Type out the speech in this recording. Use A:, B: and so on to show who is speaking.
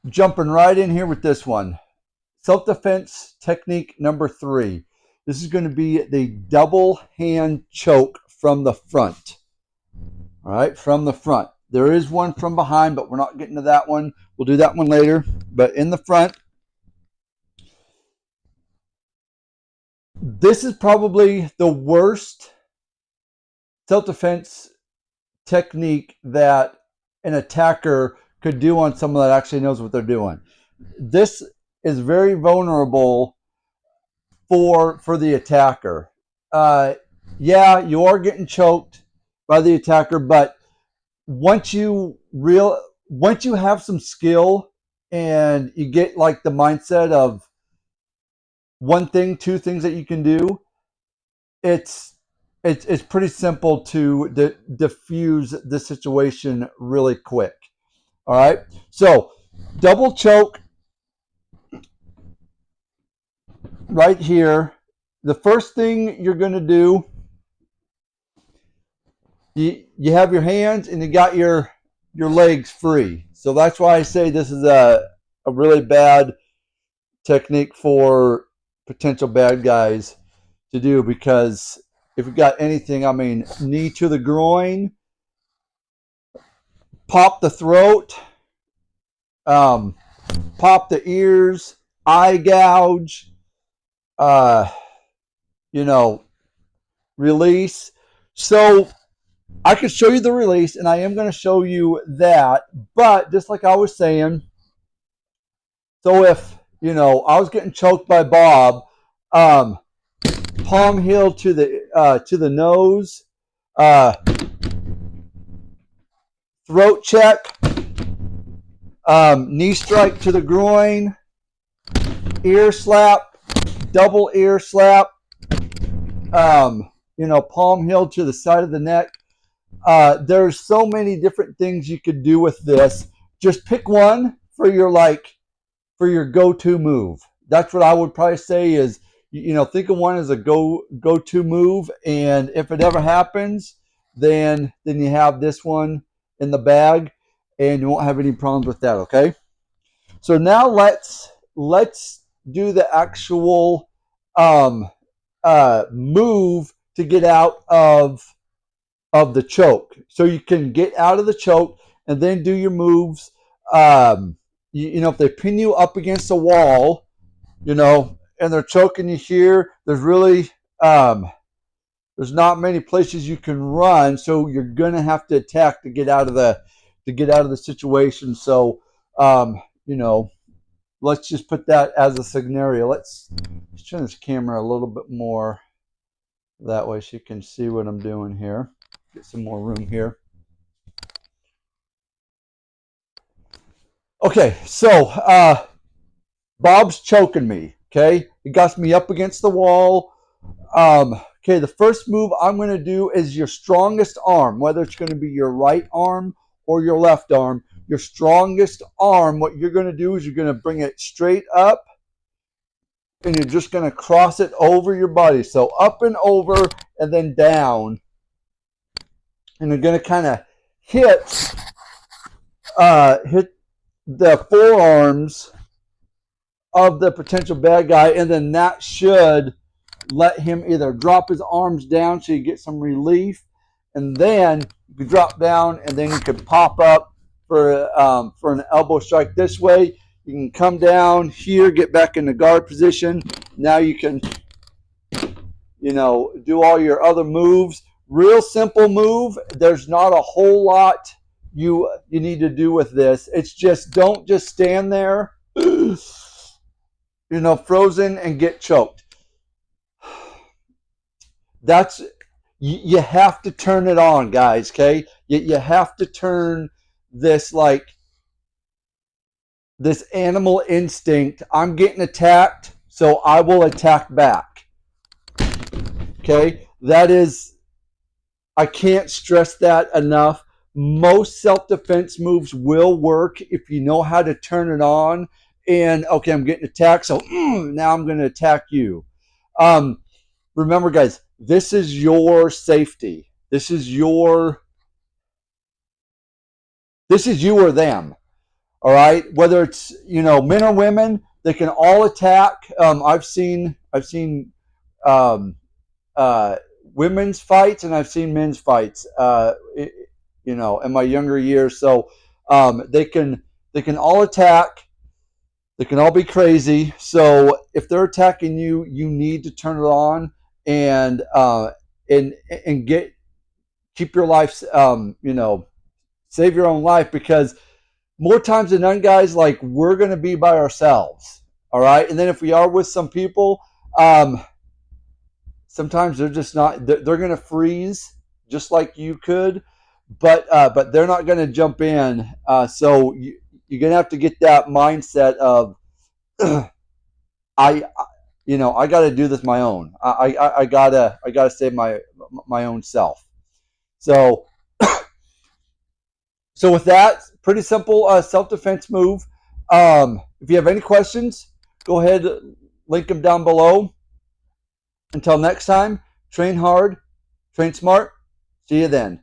A: Jumping right in here with this one. Self-defense technique number 3. This is going to be the double hand choke from the front. All right, from the front. There is one from behind, but we're not getting to that one. We'll do that one later. But in the front, this is probably the worst self-defense technique that an attacker could do on someone that actually knows what they're doing. This is very vulnerable for the attacker. Uh, yeah, you are getting choked by the attacker, but once once you have some skill and you get like the mindset of one thing, two things that you can do, it's it's pretty simple to diffuse the situation really quick. All right, so double choke right here. The first thing you're going to do, you have your hands and you got your legs free. So that's why I say this is a really bad technique for potential bad guys to do, because if you got anything, I mean, knee to the groin, pop the throat, um, pop the ears, eye gouge, uh, you know, release. So I could show you the release, and I am going to show you that. But just like I was saying, so if, I was getting choked by Bob, um, palm heel to the nose, uh, throat check, knee strike to the groin, ear slap, double ear slap, palm heel to the side of the neck. There's so many different things you could do with this. Just pick one for your go-to move. That's what I would probably say is, think of one as a go-to move, and if it ever happens, then you have this one in the bag, and you won't have any problems with that. Okay. So now let's do the actual move to get out of the choke. So you can get out of the choke and then do your moves. If they pin you up against a wall, and they're choking you here, there's not many places you can run, so you're gonna have to attack to get out of the situation. So, let's just put that as a scenario. Let's turn this camera a little bit more that way so you can see what I'm doing here. Get some more room here. Okay, so Bob's choking me. Okay, he got me up against the wall. Okay, the first move I'm going to do is your strongest arm, whether it's going to be your right arm or your left arm. Your strongest arm, what you're going to do is you're going to bring it straight up, and you're just going to cross it over your body. So up and over, and then down. And you're going to kind of hit the forearms of the potential bad guy, and then that should let him either drop his arms down so you get some relief, and then you drop down, and then you can pop up for an elbow strike this way. You can come down here, get back in the guard position. Now you can, do all your other moves. Real simple move. There's not a whole lot you need to do with this. It's just, don't just stand there, frozen and get choked. That's, you have to turn it on, guys. Okay, you have to turn this this animal instinct. I'm getting attacked, so I will attack back. Okay, that is, I can't stress that enough. Most self-defense moves will work if you know how to turn it on. And okay, I'm getting attacked, so now I'm going to attack you. Remember, guys, this is your safety. This is you or them. All right, whether it's men or women, they can all attack. I've seen um, uh, women's fights and I've seen men's fights. In my younger years, so they can all attack. They can all be crazy. So if they're attacking you, you need to turn it on and and and get keep your life. Save your own life, because more times than none, guys, like, we're going to be by ourselves. All right. And then if we are with some people, sometimes they're just not, they're going to freeze just like you could, but they're not going to jump in. So you're going to have to get that mindset of, I, I got to do this my own. I gotta save my own self. So, so with that, pretty simple self-defense move. If you have any questions, go ahead, link them down below. Until next time, train hard, train smart. See you then.